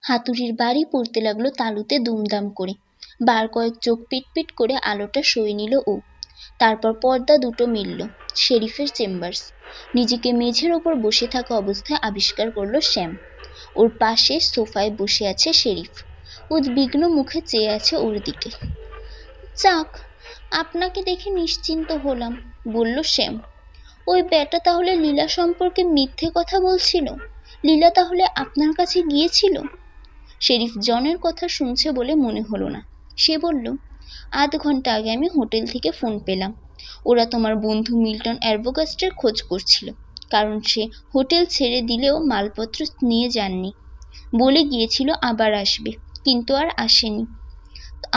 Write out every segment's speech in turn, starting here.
হাতুড়ির বাড়ি পড়তে লাগলো তালুতে দুমদাম করে। বার কয়েক চোখ পিটপিট করে আলোটা সয়ে নিল ও। তারপর পর্দা দুটো মিলল। শেরিফের চেম্বার্স। নিজেকে মেঝের ওপর বসে থাকা অবস্থায় আবিষ্কার করলো শ্যাম। ওর পাশে সোফায় বসে আছে শেরিফ। উদ্বিগ্ন মুখে চেয়ে আছে ওর দিকে। যাক, আপনাকে দেখে নিশ্চিন্ত হলাম, বলল শ্যাম। ওই ব্যাটা তাহলে লীলা সম্পর্কে মিথ্যে কথা বলছিল? লীলা তাহলে আপনার কাছে গিয়েছিল? শেরিফ জনের কথা শুনছে বলে মনে হলো না। সে বলল, আধ ঘন্টা আগে আমি হোটেল থেকে ফোন পেলাম। ওরা তোমার বন্ধু মিল্টন অ্যারবোগাস্টের খোঁজ করছিল, কারণ সে হোটেল ছেড়ে দিলেও মালপত্র নিয়ে যাননি। বলে গিয়েছিল আবার আসবে, কিন্তু আর আসেনি।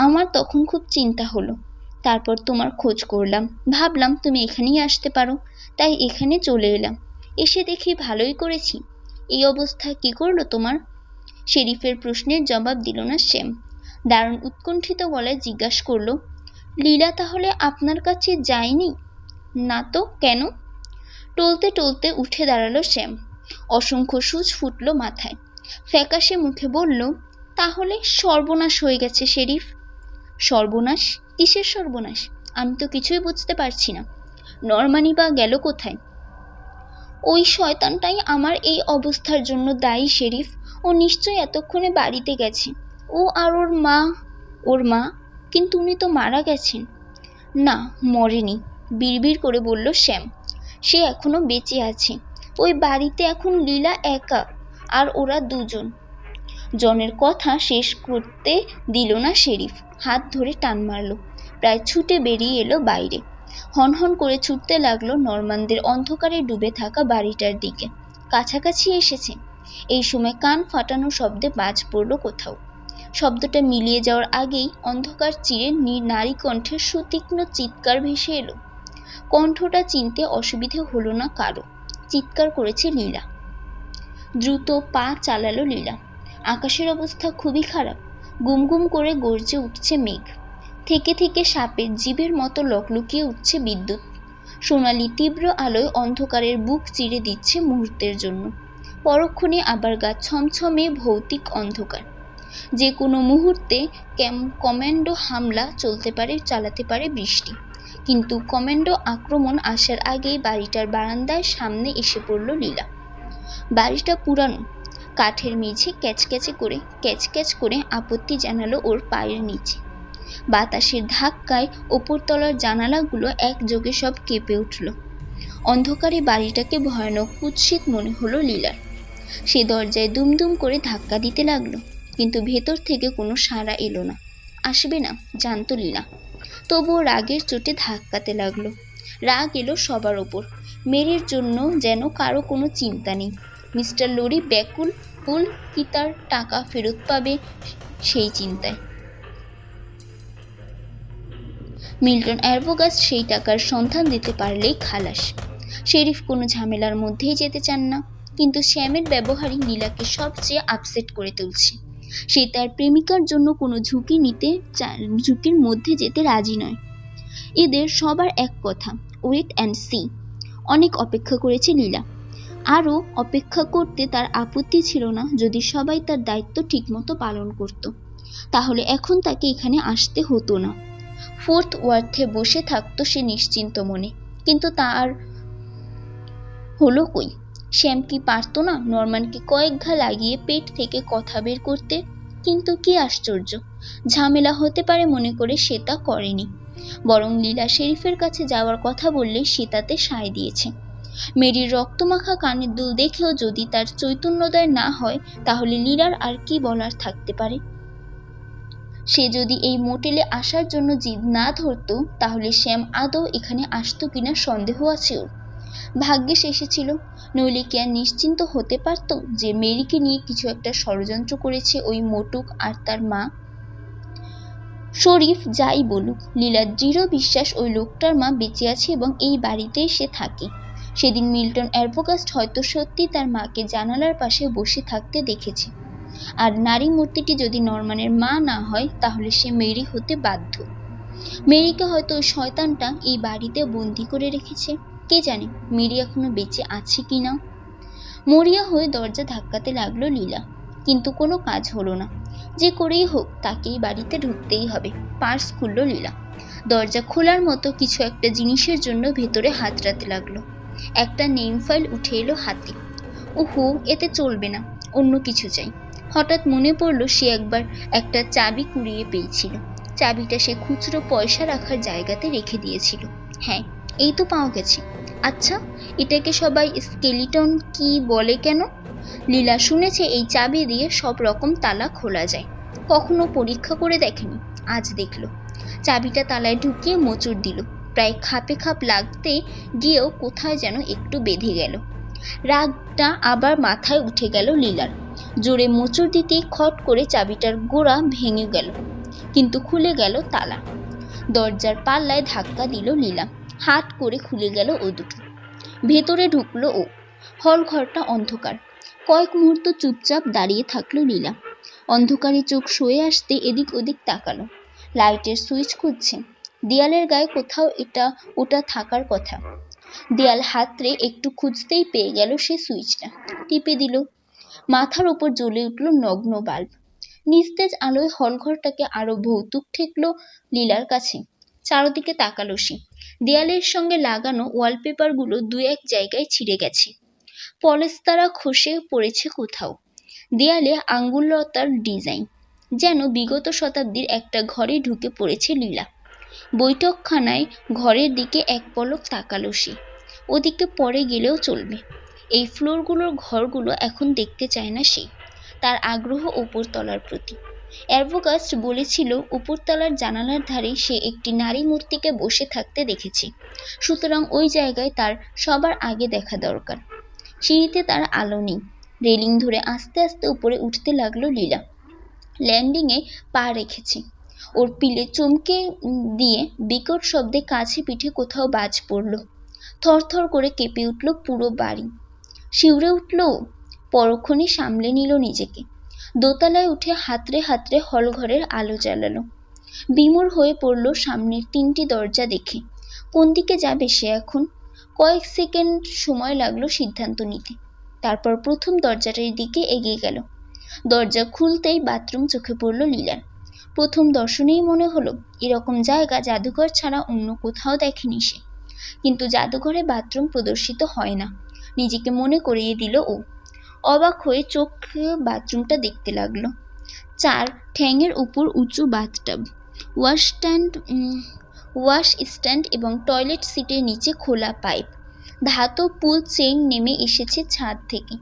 আমার তখন খুব চিন্তা হলো। তারপর তোমার খোঁজ করলাম, ভাবলাম তুমি এখানেই আসতে পারো, তাই এখানে চলে এলাম। এসে দেখি ভালোই করেছি। এই অবস্থা কি করলো তোমার? শেরিফের প্রশ্নের জবাব দিল না শ্যাম। দারুণ উৎকণ্ঠিত গলায় জিজ্ঞাসা করল, লীলা তাহলে আপনার কাছে যায়নি? না তো, কেন? টলতে টলতে উঠে দাঁড়ালো শ্যাম। অসংখ্য সূচ ফুটল মাথায়। ফ্যাকাশে মুখে বলল, তাহলে সর্বনাশ হয়ে গেছে শেরিফ। সর্বনাশ? কিসের সর্বনাশ? আমি তো কিছুই বুঝতে পারছি না। নরমানি বা গেল কোথায়? ওই শয়তানটাই আমার এই অবস্থার জন্য দায়ী শেরিফ। ও নিশ্চয়ই এতক্ষণে বাড়িতে গেছে। ও আর ওর মা। ওর মা? কিন্তু উনি তো মারা গেছেন। না, মরেনি, বিড়বিড় করে বলল শ্যাম। সে এখনো বেঁচে আছে। ওই বাড়িতে এখন লীলা একা, আর ওরা দুজন। জনের কথা শেষ করতে দিল না শেরিফ। হাত ধরে টান মারল। প্রায় ছুটে বেরিয়ে এলো বাইরে। হনহন করে ছুটতে লাগলো নরমানদের অন্ধকারে ডুবে থাকা বাড়িটার দিকে। কাছাকাছি এসেছে। এই সময় কান ফাটানো শব্দে বাজ পড়ল কোথাও। শব্দটা মিলিয়ে যাওয়ার আগেই অন্ধকার চিরে নারী কণ্ঠের সুতীক্ষ্ণ চিৎকার ভেসে এলো। কণ্ঠটা চিনতে অসুবিধে হলো না কারো। চিৎকার করেছে লীলা। দ্রুত পা চালালো লীলা। আকাশের অবস্থা খুবই খারাপ। গুমগুম করে গর্জে উঠছে মেঘ। থেকে থেকে সাপের জিভের মতো লকলকিয়ে উঠছে বিদ্যুৎ। সোনালি তীব্র আলোয় অন্ধকারের বুক চিরে দিচ্ছে মুহূর্তের জন্য। পরক্ষণে আবার গা ছমছমে ভৌতিক অন্ধকার। যে কোনো মুহূর্তে কমান্ডো হামলা চালাতে পারে বৃষ্টি। কিন্তু কমান্ডো আক্রমণ আসার আগেই বাড়িটার বারান্দায় সামনে এসে পড়ল লীলা। বাড়িটা পুরানো। কাঠের মেঝে ক্যাচক্যাচ করে আপত্তি জানালো ওর পায়ের নিচে। বাতাসের ধাক্কায় ওপরতলার জানালাগুলো একযোগে সব কেঁপে উঠল। অন্ধকারে বাড়িটাকে ভয়ানক কুৎসিত মনে হলো লীলার। সে দরজায় দুমদুম করে ধাক্কা দিতে লাগলো, কিন্তু ভেতর থেকে কোনো সাড়া এলো না। আসবে না, জানতো লীলা। তবুও রাগের চোটে ধাক্কাতে লাগলো। রাগ এলো সবার ওপর। মেরির জন্য যেন কারো কোনো চিন্তা নেই। মিস্টার লরি ব্যাকুল কি তার টাকা ফেরত পাবে সেই চিন্তায়। মিল্টন অ্যারবোগাস্ট সেই টাকার সন্ধান দিতে পারলেই খালাস। শেরিফ কোনো ঝামেলার মধ্যেই যেতে চান না, কিন্তু শ্যামের ব্যবহারই নীলাকে সবচেয়ে আপসেট করে তুলছে। সে তার প্রেমিকার জন্য কোনো ঝুঁকির মধ্যে যেতে রাজি নয়। এদের সবার এক কথা, ওয়েট অ্যান্ড সি। অনেক অপেক্ষা করেছে লীলা। আরও অপেক্ষা করতে তার আপত্তি ছিল না যদি সবাই তার দায়িত্ব ঠিকমতো পালন করত। তাহলে এখন তাকে এখানে আসতে হতো না। ফোর্থ ওয়ার্থে বসে থাকতো সে নিশ্চিন্ত মনে। কিন্তু তার হলো কই? শ্যাম কি পারতো না নরমানকে কয়েক ঘা লাগিয়ে পেট থেকে কথা বের করতে? কিন্তু কি আশ্চর্য, ঝামেলা হতে পারে মনে করে সে তা করেনি। বরং লীলা শেরিফের কাছে যাওয়ার কথা বললেই সে তাতে সায় দিয়েছে। মেরির রক্তমাখা কানের দুল দেখেও যদি তার চৈতন্যোদয় না হয়, তাহলে লীলার আর কি বলার থাকতে পারে? সে যদি এই মোটেলে আসার জন্য জিদ না ধরতো, তাহলে শ্যাম আদৌ এখানে আসতো কিনা সন্দেহ আছে ওর। ভাগ্যিস এসেছিল, নইলে কি আর নিশ্চিন্ত হতে পারত যে মেরিকে নিয়ে কিছু একটা ষড়যন্ত্র করেছে ওই মোটুক আর তার মা? শরীফ যাই বলুক, লীলার দৃঢ় বিশ্বাস ওই লোকটার মা বেঁচে আছে এবং এই বাড়িতেই সে থাকে। সেদিন মিল্টন অ্যারবোগাস্ট হয়তো সত্যি তার মাকে জানালার পাশে বসে থাকতে দেখেছে। আর নারী মূর্তিটি যদি নরমানের মা না হয়, তাহলে সে মেরি হতে বাধ্য। মেরিকে হয়তো ওই শয়তানটা এই বাড়িতে বন্দি করে রেখেছে। কে জানে মেরি এখনো বেঁচে আছে কিনা। মরিয়া হয়ে দরজা ধাক্কাতে লাগলো লীলা। কিন্তু কোনো কাজ হলো না। যে করেই হোক তাকেই বাড়িতে ঢুকতেই হবে। পার্স খুলল লীলা। দরজা খোলার মতো কিছু একটা জিনিসের জন্য ভেতরে হাতড়াতে লাগলো। একটা নেম ফাইল উঠে এলো হাতে। ওহো, এতে চলবে না, অন্য কিছু চাই। হঠাৎ মনে পড়লো সে একবার একটা চাবি কুড়িয়ে পেয়েছিল। চাবিটা সে খুচরো পয়সা রাখার জায়গাতে রেখে দিয়েছিল। হ্যাঁ, এই তো পাওয়া গেছে। আচ্ছা, এটাকে সবাই স্কেলিটন কি বলে কেন? লীলা শুনেছে এই চাবি দিয়ে সব রকম তালা খোলা যায়। কখনো পরীক্ষা করে দেখেনি, আজ দেখলো। চাবিটা তালায় ঢুকিয়ে মোচড় দিল। প্রায় খাপে খাপ লাগতে গিয়েও কোথায় যেন একটু বেঁধে গেল। রাগটা আবার মাথায় উঠে গেল লীলার। জোরে মোচড় দিতেই খট করে চাবিটার গোড়া ভেঙে গেল, কিন্তু খুলে গেল তালা। দরজার পাল্লায় ধাক্কা দিল লীলা। হাট করে খুলে গেল ও দুটো। ভেতরে ঢুকলো ও। হল ঘরটা অন্ধকার। কয়েক মুহূর্ত চুপচাপ দাঁড়িয়ে থাকলো লীলা। অন্ধকারে চোখ সয়ে আসতে এদিক ওদিক তাকালো। লাইটের সুইচ খুঁজছে। দেয়ালের গায়ে কোথাও এটা ওটা থাকার কথা। দেয়াল হাতড়ে একটু খুঁজতেই পেয়ে গেল সে সুইচটা। টিপে দিল। মাথার ওপর জ্বলে উঠল নগ্ন বাল্ব। নিস্তেজ আলোয় হলঘরটাকে আরো ভৌতুক ঠেকলো লীলার কাছে। চারদিকে তাকালো সে। দেয়ালের সঙ্গে লাগানো ওয়ালপেপারগুলো দু এক জায়গায় ছিঁড়ে গেছে। পলেস্তারা খসে পড়েছে কোথাও। দেয়ালে আঙ্গুললতার ডিজাইন। যেন বিগত শতাব্দীর একটা ঘরে ঢুকে পড়েছে লীলা। বৈঠকখানায় ঘরের দিকে এক পলক তাকালো সে। ওদিকে পরে গেলেও চলবে। এই ফ্লোরগুলোর ঘরগুলো এখন দেখতে চায় না সে। তার আগ্রহ উপরতলার প্রতি। অ্যাডভোকাস্ট বলেছিল উপরতলার জানালার ধারে সে একটি নারী মূর্তিকে বসে থাকতে দেখেছে। সুতরাং ওই জায়গায় তার সবার আগে দেখা দরকার। সিঁড়িতে তার আলো নেই। রেলিং ধরে আস্তে আস্তে উপরে উঠতে লাগলো লীলা। ল্যান্ডিংয়ে পা রেখেছে। ওর পিলে চমকে দিয়ে বিকট শব্দে কাছে পিঠে কোথাও বাজ পড়ল। থরথর করে কেঁপে উঠল পুরো বাড়ি। শিউরে উঠল। পরক্ষণে সামলে নিল নিজেকে। দোতলায় উঠে হাতড়ে হাতড়ে হলঘরের আলো জ্বালালো। বিমূঢ় হয়ে পড়ল সামনের তিনটি দরজা দেখে। কোন দিকে যাবে সে এখন? কয়েক সেকেন্ড সময় লাগলো সিদ্ধান্ত নিতে। তারপর প্রথম দরজাটার দিকে এগিয়ে গেল। দরজা খুলতেই বাথরুম চোখে পড়ল লীলার। প্রথম দর্শনেই মনে হলো এরকম জায়গা জাদুঘর ছাড়া অন্য কোথাও দেখেনি সে। কিন্তু জাদুঘরে বাথরুম প্রদর্শিত হয় না, নিজেকে মনে করিয়ে দিল ও। অবাক হয়ে চোখে বাথরুমটা দেখতে লাগলো। 4 ঠ্যাঙের উপর উঁচু বাথটাব, ওয়াশ স্ট্যান্ড এবং টয়লেট সিটের নিচে খোলা পাইপ। ধাতব পুল চেইন নেমে এসেছে ছাদ থেকে।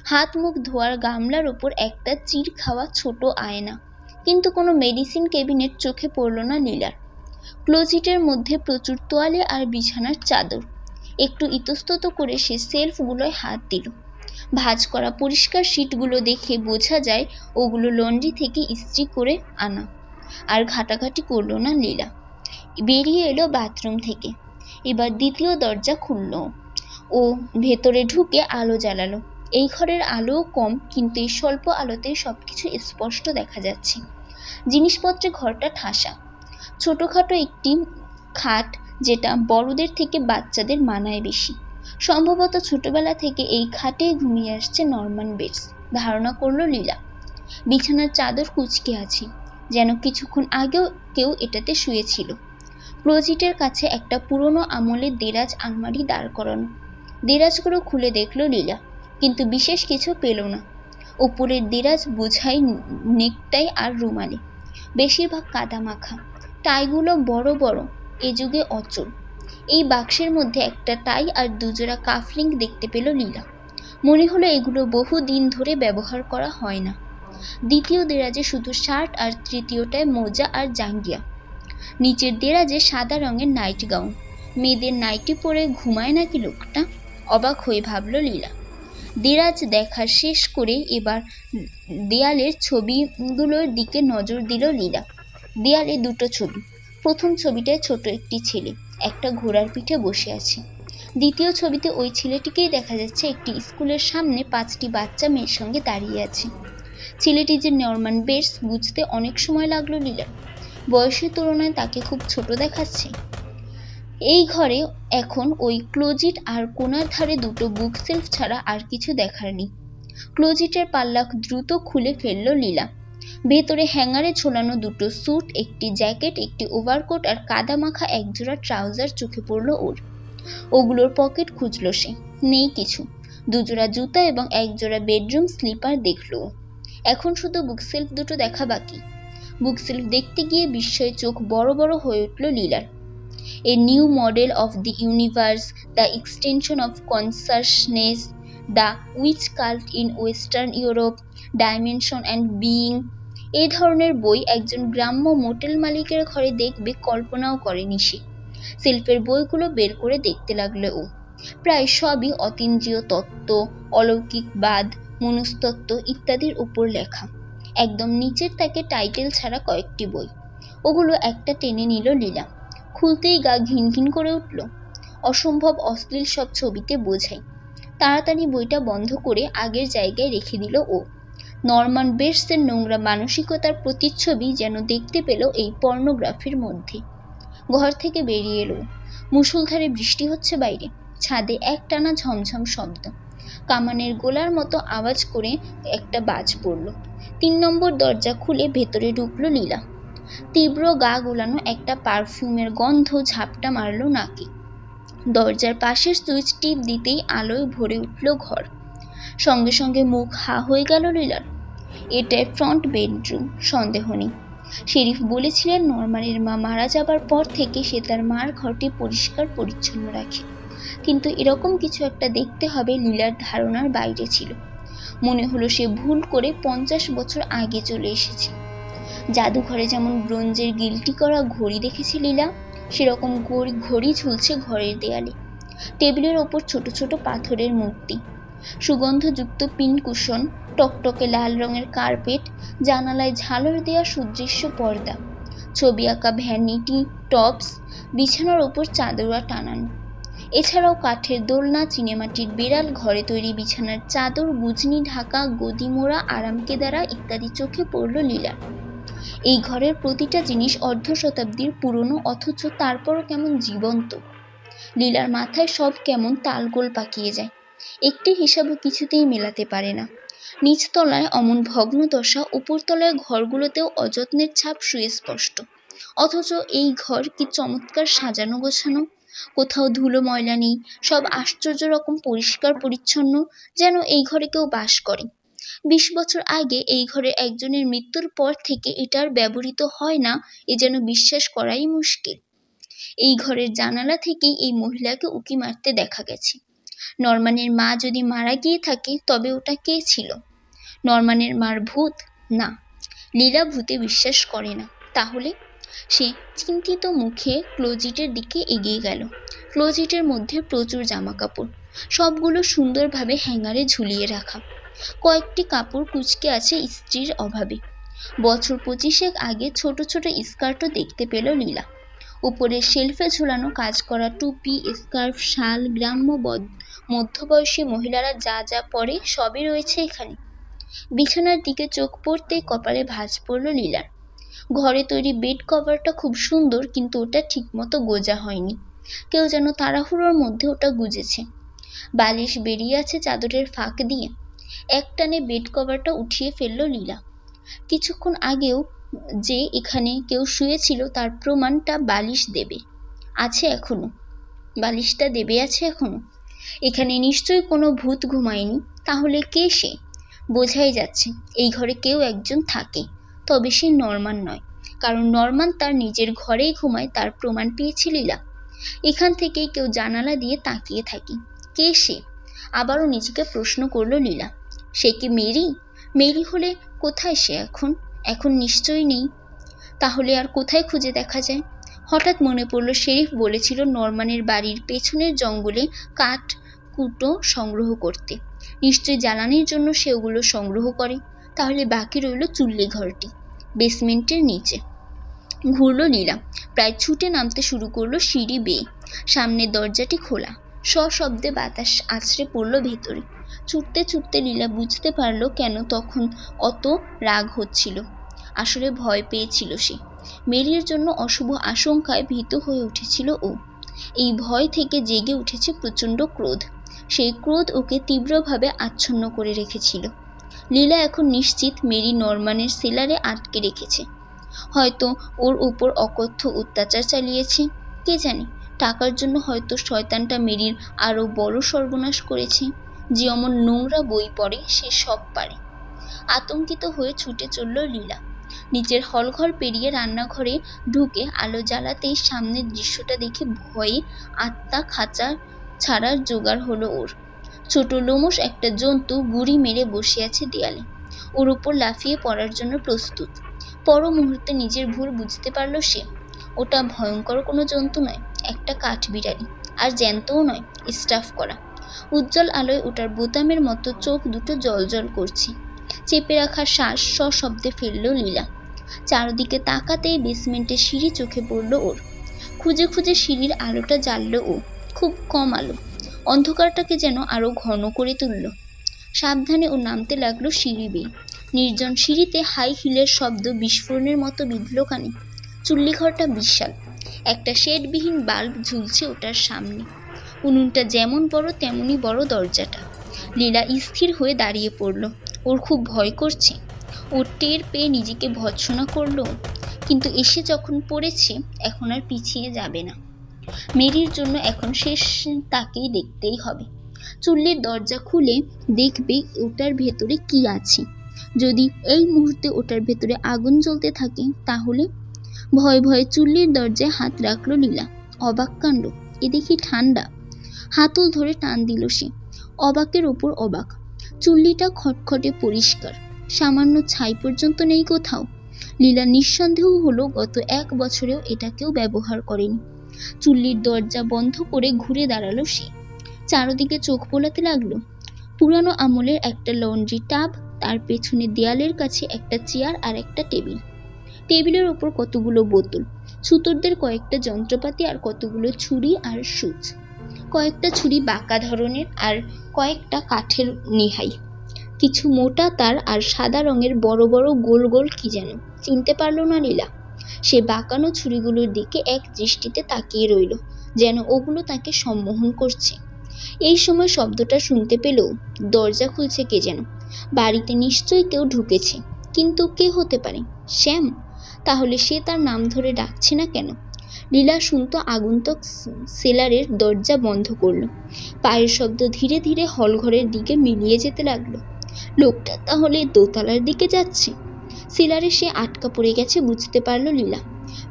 হাত মুখ ধোয়ার গামলার ওপর একটা চিড় খাওয়া ছোট আয়না। কিন্তু কোনো মেডিসিন ক্যাবিনেট চোখে পড়ল না লীলার। ক্লোজিটের মধ্যে প্রচুর তোয়ালে আর বিছানার চাদর। একটু ইতস্তত করে সে সেলফগুলোয় হাত দিল। ভাঁজ করা পরিষ্কার শিটগুলো দেখে বোঝা যায় ওগুলো লন্ড্রি থেকে ইস্ত্রি করে আনা। আর ঘাটাঘাটি করলো না লীলা। বেরিয়ে এলো বাথরুম থেকে। এবার দ্বিতীয় দরজা খুলল। ও ভেতরে ঢুকে আলো জ্বালালো। এই ঘরের আলোও কম, কিন্তু এই স্বল্প আলোতেই সবকিছু স্পষ্ট দেখা যাচ্ছে। জিনিসপত্রে ঘরটা ঠাসা। ছোটখাটো একটি খাট, যেটা বড়দের থেকে বাচ্চাদের মানায় বেশি। সম্ভবত ছোটবেলা থেকে এই খাটেই ঘুমিয়ে আসছে নরমান বেটস, ধারণা করলো লীলা। বিছানার চাদর কুঁচকে আছে, যেন কিছুক্ষণ আগেও কেউ এটাতে শুয়েছিল। ক্লোজিটের কাছে একটা পুরনো আমলের দেরাজ আলমারি দাঁড় করানো। দেরাজগুলো খুলে দেখলো লীলা, কিন্তু বিশেষ কিছু পেল না। ওপরের দেরাজ বোঝাই নেকটাই আর রুমালে, বেশিরভাগ কাদা মাখা। টাইগুলো বড় বড়, এ যুগে অচল। এই বাক্সের মধ্যে একটা টাই আর দুজোড়া কাফলিংক দেখতে পেল লীলা। মনে হলো এগুলো বহু দিন ধরে ব্যবহার করা হয় না। দ্বিতীয় দেরাজে শুধু শার্ট, আর তৃতীয়টায় মোজা আর জাঙ্গিয়া। নিচের দেরাজে সাদা রঙের নাইট গাউন। মেয়েদের নাইটি পরে ঘুমায় নাকি লোকটা? অবাক হয়ে ভাবল লীলা। দেরাজ দেখা শেষ করে এবার দেয়ালের ছবিগুলোর দিকে নজর দিল লীলা। দেয়ালে দুটো ছবি। প্রথম ছবিটায় ছোট একটি ছেলে একটা ঘোড়ার পিঠে বসে আছে। দ্বিতীয় ছবিতে ওই ছেলেটিকেই দেখা যাচ্ছে একটি স্কুলের সামনে 5টি বাচ্চা মেয়ের সঙ্গে দাঁড়িয়ে আছে। ছেলেটি যে নরমান বেটস বুঝতে অনেক সময় লাগলো লীলার। বয়সের তুলনায় তাকে খুব ছোট দেখাচ্ছে। এই ঘরে এখন ওই ক্লোজিট আর কোনার ধারে দুটো বুক সেলফ ছাড়া আর কিছু দেখার নেই। ক্লোজিটের পাল্লা দ্রুত খুলে ফেলল লীলা। ভেতরে হ্যাঙ্গারে ঝোলানো দুটো স্যুট, একটি জ্যাকেট, একটি ওভারকোট আর কাদামাখা একজোড়া ট্রাউজার চোখে পড়ল ওর। ওগুলোর পকেট খুঁজল সে, নেই কিছু। দুজোড়া জুতা এবং একজোড়া বেডরুম স্লিপার দেখল। এখন শুধু বুকশেলফ দুটো দেখা বাকি। বুকশেলফ দেখতে গিয়ে বিস্ময়ে চোখ বড় বড় হয়ে উঠল লীলার। A new model of the universe, the extension of consciousness, the which cult in western Europe, dimension and being, এই ধরনের বই একজন গ্রাম্য মোটেল মালিকের ঘরে দেখবে কল্পনাও করেনি সে। সেলফের বইগুলো বের করে দেখতে লাগলো ও। প্রায় সবই অতীন্দ্রিয় তত্ত্ব, অলৌকিকবাদ, মনস্তত্ত্ব ইত্যাদির উপর লেখা। একদম নিচের তাকে টাইটেল ছাড়া কয়েকটি বই। ওগুলো একটা টেনে নিল লীলা। খুলতেই গা ঘিন ঘিন করে উঠল। অসম্ভব অশ্লীল সব ছবিতে বোঝাই। তাড়াতাড়ি বইটা বন্ধ করে আগের জায়গায় রেখে দিল ও। নরমান বেটসের নোংরা মানসিকতার প্রতিচ্ছবি যেন দেখতে পেল এই পর্নোগ্রাফির মধ্যে। ঘর থেকে বেরিয়ে এলো। মুষলধারে বৃষ্টি হচ্ছে বাইরে। ছাদে একটানা ঝমঝম শব্দ। কামানের গোলার মতো আওয়াজ করে একটা বাজ পড়ল। 3 নম্বর দরজা খুলে ভেতরে ঢুকলো লীলা। তীব্র গা গোলানো একটা পারফিউমের গন্ধ ঝাপটা মারল নাকে। দরজার পাশের সুইচ টিপ দিতেই আলোয় ভরে উঠল ঘর। সঙ্গে সঙ্গে মুখ হা হয়ে গেল লীলার। এটাই ফ্রন্ট বেডরুম, সন্দেহ নেই। শেরিফ বলেছিলেন নরমানের মা মারা যাবার পর থেকে সে তার মার ঘরটি পরিষ্কার পরিচ্ছন্ন রাখে। কিন্তু এরকম কিছু একটা দেখতে হবে লীলার ধারণার বাইরে ছিল। মনে হলো সে ভুল করে 50 বছর আগে চলে এসেছে। জাদুঘরে যেমন ব্রোঞ্জের গিল্টি করা ঘড়ি দেখেছে লীলা, সেরকম ঘড়ি ঝুলছে ঘরের দেয়ালে। টেবিলের ওপর ছোট ছোট পাথরের মূর্তি, সুগন্ধযুক্ত পিনকুশন, টকটকে লাল রঙের কার্পেট, জানালায় ঝালর দেয়া সুদৃশ্য পর্দা, ছবি আঁকা ভ্যানিটি টপস, বিছানার ওপর চাদরা টানানো। এছাড়াও কাঠের দোলনা, চিনেমাটির বিড়াল, ঘরে তৈরি বিছানার চাদর, গুজনি ঢাকা গদিমোড়া আরামকেদারা ইত্যাদি চোখে পড়ল লীলার। এই ঘরের প্রতিটা জিনিস অর্ধ শতাব্দীর পুরনো, অথচ তারপরও কেমন জীবন্ত। লীলার মাথায় সব কেমন তালগোল পাকিয়ে যায়। একটি হিসাবও কিছুতেই মেলাতে পারে না। নিচতলায় অমন ভগ্ন দশা, উপরতলায় ঘরগুলোতেও অযত্নের ছাপ সুস্পষ্ট। অথচ এই ঘর কি চমৎকার সাজানো গোছানো। কোথাও ধুলো ময়লা নেই, সব আশ্চর্য রকম পরিষ্কার পরিচ্ছন্ন, যেন এই ঘরে কেউ বাস করে। 20 বছর আগে এই ঘরে একজনের মৃত্যুর পর থেকে এটার ব্যবহৃত হয় না, এ যেন বিশ্বাস করাই মুশকিল। এই ঘরের জানালা থেকেই এই মহিলাকে উঁকি মারতে দেখা গেছে। নরমানের মা যদি মারা গিয়ে থাকে তবে ওটা কে ছিল? নরমানের মার ভূত? না, লীলা ভূতে বিশ্বাস করে না। তাহলে? সে চিন্তিত মুখে ক্লোজিটের দিকে এগিয়ে গেল। ক্লোজিটের মধ্যে প্রচুর জামাকাপড়, সবগুলো সুন্দরভাবে হ্যাঙ্গারে ঝুলিয়ে রাখা। কয়েকটি কাপড় কুঁচকে আছে ইস্ত্রির অভাবে। বছর 25 আগে ছোট ছোট স্কার্টও দেখতে পেল লীলা। উপরের শেলফে ঝুলানো কাজ করা টুপি, স্কার্ফ, শাল, গ্রাম্য মধ্যবয়সী মহিলারা যা যা পরে সবই রয়েছে এখানে। বিছানার দিকে চোখ পড়তে কপালে ভাঁজ পড়ল লীলার। ঘরে তৈরি বেড কভারটা খুব সুন্দর, কিন্তু ওটা ঠিকমতো গোজা হয়নি। কেউ যেন তাড়াহুড়োর মধ্যে ওটা গুজেছে। বালিশ বেরিয়ে আছে চাদরের ফাঁক দিয়ে। একটানে বেড কভারটা উঠিয়ে ফেলল লীলা। কিছুক্ষণ আগেও যে এখানে কেউ শুয়েছিল তার প্রমাণটা বালিশ দেবে আছে এখনো। বালিশটা দেবে আছে এখনো। এখানে নিশ্চয়ই কোনো ভূত ঘুমায়নি। তাহলে কে সে? বোঝাই যাচ্ছে এই ঘরে কেউ একজন থাকে, তবে সে নরমান নয়, কারণ নরমান তার নিজের ঘরেই ঘুমায়, তার প্রমাণ পেয়েছে লীলা। এখান থেকেই কেউ জানালা দিয়ে তাকিয়ে থাকে। কে সে? আবারও নিজেকে প্রশ্ন করল লীলা। সে কি মেরি? মেরি হলে কোথায় সে এখন? এখন নিশ্চয়ই নেই। তাহলে আর কোথায় খুঁজে দেখা যায়? হঠাৎ মনে পড়ল শেরিফ বলেছিল নরমানের বাড়ির পেছনের জঙ্গলে কাঠ কুটো সংগ্রহ করতে। নিশ্চয়ই জ্বালানির জন্য সে ওগুলো সংগ্রহ করে। তাহলে বাকি রইল চুল্লি ঘরটি, বেসমেন্টের নিচে। ঘুরল লীলা। প্রায় ছুটে নামতে শুরু করলো সিঁড়ি বেয়ে। সামনের দরজাটি খোলা। সশব্দে বাতাস আছড়ে পড়ল ভেতরে। ছুটতে ছুটতে লীলা বুঝতে পারল কেন তখন অত রাগ হচ্ছিল। আসলে ভয় পেয়েছিল সে। মেরির জন্য অশুভ আশঙ্কায় ভীত হয়ে উঠেছিল ও। এই ভয় থেকে জেগে উঠেছে প্রচণ্ড ক্রোধ। সেই ক্রোধ ওকে তীব্রভাবে আচ্ছন্ন করে রেখেছিল। লীলা এখন নিশ্চিত মেরি নরমানের সেলারে আটকে রেখেছে। হয়তো ওর উপর অকথ্য অত্যাচার চালিয়েছে, কে জানে। টাকার জন্য হয়তো শয়তানটা মেরির আরো বড় সর্বনাশ করেছে। যে অমন নোংরা বই পড়ে সে সব পারে। আতঙ্কিত হয়ে ছুটে চলল লীলা। নিজের হলঘর পেরিয়ে রান্নাঘরে ঢুকে আলো জ্বালাতেই সামনের দৃশ্যটা দেখে ভয়ে আত্মা খাঁচা ছাড়ার জোগাড় হলো ওর। ছোট লোমশ একটা জন্তু গুড়ি মেরে বসে আছে দেয়ালে, ওর উপর লাফিয়ে পড়ার জন্য প্রস্তুত। পর মুহূর্তে নিজের ভুল বুঝতে পারল সে। ওটা ভয়ঙ্কর কোনো জন্তু নয়, একটা কাঠবিড়ালি, আর জ্যান্তও নয়, স্টাফ করা। উজ্জ্বল আলোয় ওটার বোতামের মতো চোখ দুটো জ্বলজ্বল করছে। চেপে রাখা শ্বাস সশব্দে ফেলল লীলা। চারদিকে তাকাতেই বেসমেন্টের সিঁড়ি চোখে পড়ল ওর। খুঁজে খুঁজে সিঁড়ির আলোটা জ্বালল ও, খুব কম আলো, অন্ধকারটাকে যেন আরো ঘন করে তুলল। সাবধানে ও নামতে লাগলো সিঁড়ি বেয়ে। নির্জন সিঁড়িতে হাই হিলের শব্দ বিস্ফোরণের মতো বিঁধল কানে। চুল্লিঘরটা বিশাল, একটা শেডবিহীন বাল্ব ঝুলছে ওটার সামনে। উনুনটা যেমন বড় তেমনই বড় দরজাটা। লীলা স্থির হয়ে দাঁড়িয়ে পড়ল। ওর খুব ভয় করছে। ওর টের পেয়ে নিজেকে ভৎসনা করলো, কিন্তু এসে যখন পড়েছে এখন আর পিছিয়ে যাবে না। মেরির জন্য এখন শেষ তাকেই দেখতেই হবে। চুল্লির দরজা খুলে দেখবে ওটার ভেতরে কি আছে। যদি এই মুহূর্তে ওটার ভেতরে আগুন জ্বলতে থাকে তাহলে। ভয়ে ভয়ে চুল্লির দরজায় হাত রাখলো লীলা। অবাক কাণ্ড, এ দেখি ঠান্ডা। হাতল ধরে টান দিল সে। অবাকের ওপর অবাক। চুল্লিটা খটখটে পরিষ্কার, সামান্য ছাই পর্যন্ত নেই কোথাও। লীলা নিঃসন্দেহ হলো গত 1 বছরেও এটা কেউ ব্যবহার করেনি। চুল্লির দরজা বন্ধ করে ঘুরে দাঁড়ালো সে। চারদিকে চোখ বোলাতে লাগলো। পুরানো আমলের একটা লন্ড্রি টাব, তার পেছনে দেয়ালের কাছে একটা চেয়ার আর একটা টেবিল। টেবিলের ওপর কতগুলো বোতল, ছুতোরদের কয়েকটা যন্ত্রপাতি আর কতগুলো ছুরি আর সুচ। কয়েকটা ছুরি বাঁকা ধরনের আর কয়েকটা কাঠের নিহাই। কিছু মোটা তার আর সাদা রঙের বড় বড় গোল গোল কি যেন চিনতে পারল না লীলা। সে বাঁকানো ছুরিগুলোর দিকে এক দৃষ্টিতে তাকিয়ে রইল, যেন ওগুলো তাকে সম্মোহন করছে। এই সময় শব্দটা শুনতে পেলেও দরজা খুলছে কে যেন। বাড়িতে নিশ্চয়ই কেউ ঢুকেছে, কিন্তু কে হতে পারে? শ্যাম? তাহলে সে তার নাম ধরে ডাকছে না কেন? লীলা শুনতো আগন্তুক সেলারের দরজা বন্ধ করলো। পায়ের শব্দ ধীরে ধীরে হলঘরের দিকে মিলিয়ে যেতে লাগলো। লোকটা তাহলে দোতলার দিকে যাচ্ছে। সেলারে সে আটকা পড়ে গেছে বুঝতে পারল লীলা।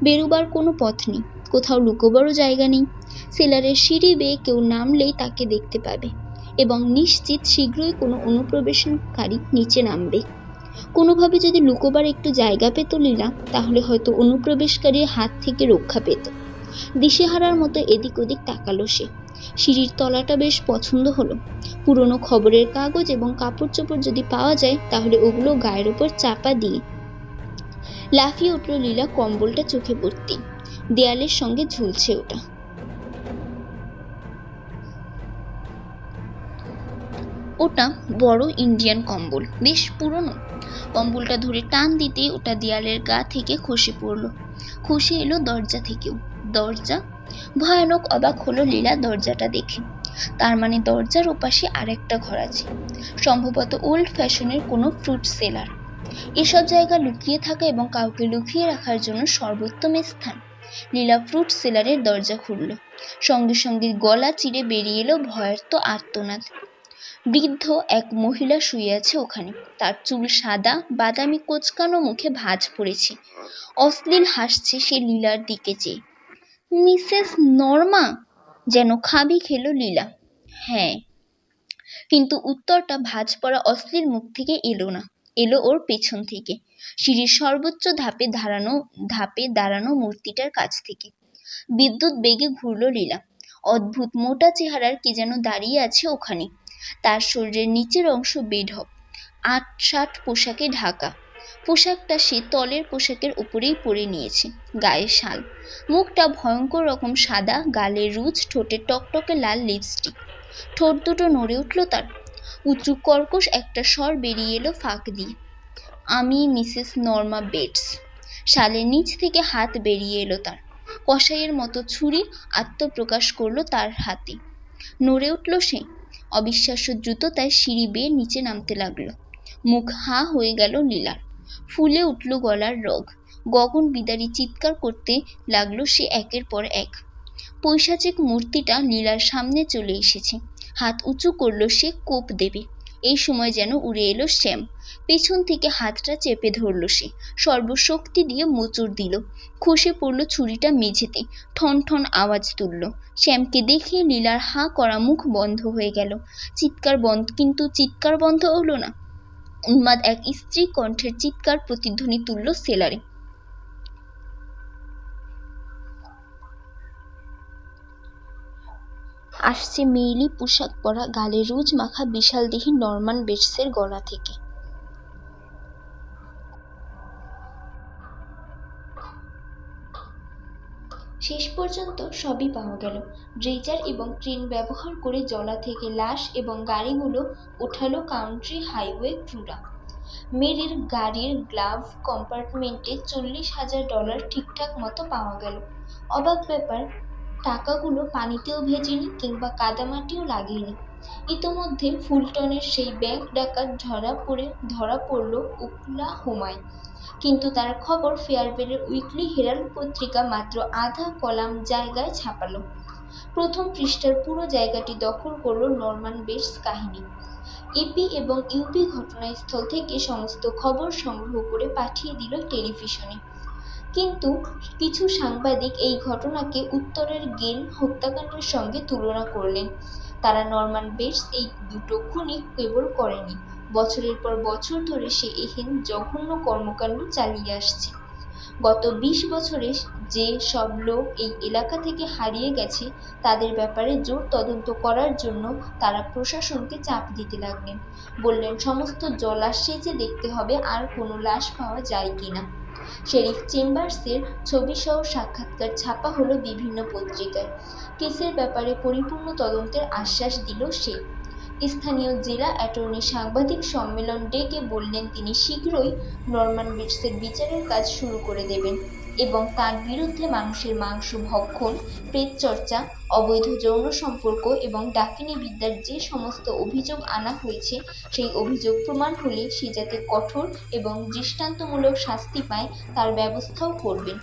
বেরোবার কোনো পথ নেই, কোথাও লুকোবারও জায়গা নেই। সেলারের সিঁড়ি বেয়ে কেউ নামলেই তাকে দেখতে পাবে, এবং নিশ্চিত শীঘ্রই কোনো অনুপ্রবেশনকারী নিচে নামবে। কোনোভাবে যদি লুকোবার একটু জায়গা পেত লীলা, তাহলে হয়তো অনুপ্রবেশকারীর হাত থেকে রক্ষা পেত। দিশেহারার মতো এদিক ওদিক তাকালো সে। সিঁড়ির তলাটা বেশ পছন্দ হলো। পুরনো খবরের কাগজ এবং কাপড় চোপড় যদি পাওয়া যায় তাহলে ওগুলো গায়ের ওপর চাপা দিয়ে। লাফিয়ে উঠল লীলা কম্বলটা চোখে পড়তেই। দেয়ালের সঙ্গে ঝুলছে ওটা। ওটা বড় ইন্ডিয়ান কম্বল, বেশ পুরনো। কম্বলটা ধরে টান দিতেই ওটা দেয়ালের গা থেকে খসে পড়ল। খসে এলো দরজা থেকেও। দরজা? ভয়ানক অবাক হলো লীলা দরজাটা দেখে। তার মানে দরজার ওপাশে আরেকটা ঘর আছে, সম্ভবত ওল্ড ফ্যাশনের কোনো ফ্রুট সেলার। এসব জায়গা লুকিয়ে থাকা এবং কাউকে লুকিয়ে রাখার জন্য সর্বোত্তম স্থান। লীলা ফ্রুট সেলারের দরজা খুলল। সঙ্গে সঙ্গে গলা চিরে বেরিয়ে এলো ভয়ার্ত আর্তনাদ। বৃদ্ধ এক মহিলা শুয়ে আছে ওখানে। তার চুল সাদা, বাদামি, কোচকানো, মুখে ভাঁজ পড়েছে। অশ্লীল হাসছে সে লীলার দিকে চেয়ে। Mrs Norma? যেন খাবি খেলো লীলা। হ্যাঁ, কিন্তু উত্তরটা ভাঁজ পড়া অশ্লীল মুখ থেকে এলো না, এলো ওর পেছন থেকে, সিঁড়ির সর্বোচ্চ ধাপে দাঁড়ানো মূর্তিটার কাছ থেকে। বিদ্যুৎ বেগে ঘুরল লীলা। অদ্ভুত মোটা চেহারার কে যেন দাঁড়িয়ে আছে ওখানে। তার শরীরের নিচের অংশ বেঢপ, ৮-৬০ পোশাকে ঢাকা। পোশাকটা সে তলের পোশাকের উপরেই পরে নিয়েছে, গায়ে শাল। মুখটা ভয়ঙ্কর রকম সাদা, গালে রুজ, ঠোঁটে টকটকে লাল লিপস্টিক। ঠোঁট দুটো নড়ে উঠল তার। উঁচু কর্কশ একটা স্বর বেরিয়ে এলো ফাঁক দিয়ে। আমি মিসেস নর্মা বেটস। শালের নিচ থেকে হাত বেরিয়ে এলো তার। কসাইয়ের মতো ছুরি আত্মপ্রকাশ করলো তার হাতে। নড়ে উঠল সে। অবিশ্বাস্য দ্রুততায় সিঁড়ি বেয়ে নিচে নামতে লাগলো। মুখ হা হয়ে গেল লীলার। ফুলে উঠল গলার রগ। গগন বিদারী চিৎকার করতে লাগলো সে একের পর এক। পৈশাচিক মূর্তিটা লীলার সামনে চলে এসেছে। হাত উঁচু করলো সে কোপ দেবে। এই সময় যেন উড়ে এলো শ্যাম। পেছন থেকে হাতটা চেপে ধরল সে। সর্বশক্তি দিয়ে মোচড় দিল। খসে পড়ল ছুরিটা মেঝেতে। ঠন ঠন আওয়াজ তুলল। শ্যামকে দেখে লীলার হাঁ করা মুখ বন্ধ হয়ে গেল। কিন্তু চিৎকার বন্ধ হলো না। উন্মাদ এক স্ত্রী কণ্ঠের চিৎকার প্রতিধ্বনি তুলল সেলারে। আসছে মেয়েলি পোশাক পরা, গালে রোজ মাখা বিশাল দেহী নরমান বেটসের গলা থেকে। শেষ পর্যন্ত সবই পাওয়া গেল। ড্রেজার এবং ক্রেন ব্যবহার করে জলা থেকে লাশ এবং গাড়িগুলো ওঠালো কাউন্ট্রি হাইওয়ে ক্রুরা। মেরির গাড়ির গ্লাভ কম্পার্টমেন্টে $40,000 ঠিকঠাক মতো পাওয়া গেল। অবাক ব্যাপার, টাকাগুলো পানিতেও ভেজেনি কিংবা কাদামাটিও লাগেনি। ইতোমধ্যে ফুলটনের সেই ব্যাংক ডাকাত ধরা পড়ল ওকলাহোমায়। কিন্তু তার খবর ফেয়ারবেলের উইকলি হেরাল্ড পত্রিকা মাত্র আধা কলাম জায়গায় ছাপালো। প্রথম পৃষ্ঠার পুরো জায়গাটি দখল করল নরমান বেটস কাহিনী। এপি এবং ইউপি ঘটনাস্থল থেকে সমস্ত খবর সংগ্রহ করে পাঠিয়ে দিল টেলিভিশনে। কিন্তু কিছু সাংবাদিক এই ঘটনাকে উত্তরের গেল হত্যাকাণ্ডের সঙ্গে তুলনা করলেন। তারা নরমান বেটস এই দুটো খুনই কেবল করেনি, বছরের পর বছর ধরে সে এহেন জঘন্য কর্মকাণ্ড চালিয়ে আসছে। গত 20 বছরে যে সব লোক এই এলাকা থেকে হারিয়ে গেছে তাদের ব্যাপারে জোর তদন্ত করার জন্য তারা প্রশাসনকে চাপ দিতে লাগলেন। বললেন সমস্ত জলাশয়ে দেখতে হবে আর কোনো লাশ পাওয়া যায় কিনা। শেরিফ চেম্বার্সের ছবিসহ সাক্ষাৎকার ছাপা হলো বিভিন্ন পত্রিকায়। কেসের ব্যাপারে পরিপূর্ণ তদন্তের আশ্বাস দিল সে। স্থানীয় জেলা অ্যাটর্নি সাংবাদিক সম্মেলন ডেকে বললেন তিনি শীঘ্রই নরমান বেটসের বিচারের কাজ শুরু করে দেবেন এবং তার বিরুদ্ধে মানুষের মাংস ভক্ষণ, প্রেতচর্চা, অবৈধ যৌন সম্পর্ক এবং ডাকিনী বিদ্যার যে সমস্ত অভিযোগ আনা হয়েছে সেই অভিযোগ প্রমাণ হলে সে যাতে কঠোর এবং দৃষ্টান্তমূলক শাস্তি পায় তার ব্যবস্থাও করবেন।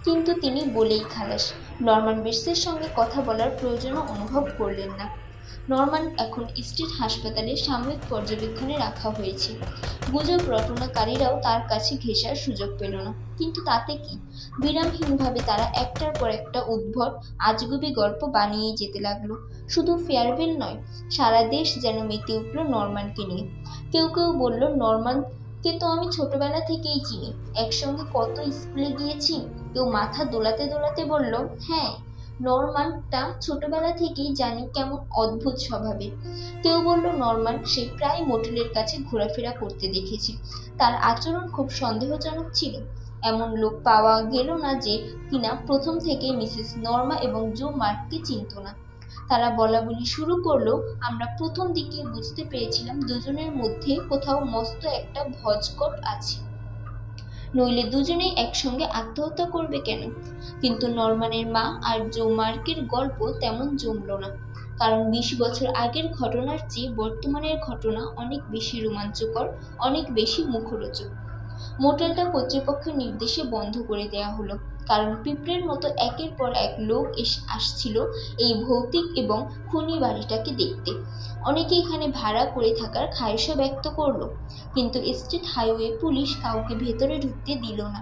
কিন্তু তিনি বলেই খালাস। নরমান বেটসের সঙ্গে কথা বলার প্রয়োজনও অনুভব করলেন না। নরমান এখন স্ট্রিট হাসপাতালে সাময়িক পর্যবেক্ষণে রাখা হয়েছে। গুজব রটনাকারীরাও তার কাছে ঘেঁষার সুযোগ পেল না। কিন্তু তাতে কি, বিরামহীনভাবে তারা একটার পর একটা উদ্ভট আজগুবি গল্প বানিয়েই যেতে লাগলো। শুধু ফেয়ারবেল নয়, সারা দেশ যেন মেতে উঠল নরমানকে নিয়ে। কেউ কেউ বলল, নরমানকে তো আমি ছোটবেলা থেকেই চিনি, একসঙ্গে কত স্কুলে গিয়েছি। কেউ মাথা দোলাতে দোলাতে বলল, হ্যাঁ, নরমানটা ছোটবেলা থেকেই জানি, কেমন অদ্ভুত স্বভাবের। কেউ বলল, নরমান সে প্রায় মোটেলের কাছে ঘোরাফেরা করতে দেখেছে, তার আচরণ খুব সন্দেহজনক ছিল। এমন লোক পাওয়া গেল না যে কিনা প্রথম থেকে মিসেস নর্মা এবং জো মার্ককে চিনত না। তারা বলাবলি শুরু করলো, আমরা প্রথম দিকে বুঝতে পেরেছিলাম দুজনের মধ্যে কোথাও মস্ত একটা ভজকট আছে, নইলে দুজনেই একসঙ্গে আত্মহত্যা করবে কেন। কিন্তু নরমানের মা আর জো মার্কের গল্প তেমন জমল না, কারণ 20 বছর আগের ঘটনার চেয়ে বর্তমানের ঘটনা অনেক বেশি রোমাঞ্চকর, অনেক বেশি মুখরোচক। মোটেলটা কর্তৃপক্ষের নির্দেশে বন্ধ করে দেয়া হলো, কারণ পিঁপড়ের মতো একের পর এক লোক আসছিল এই ভৌতিক এবং খুনি বাড়িটাকে দেখতে। অনেকে এখানে ভাড়া করে থাকার খায়েশও ব্যক্ত করলো, কিন্তু স্টেট হাইওয়ে পুলিশ কাউকে ভেতরে ঢুকতে দিল না।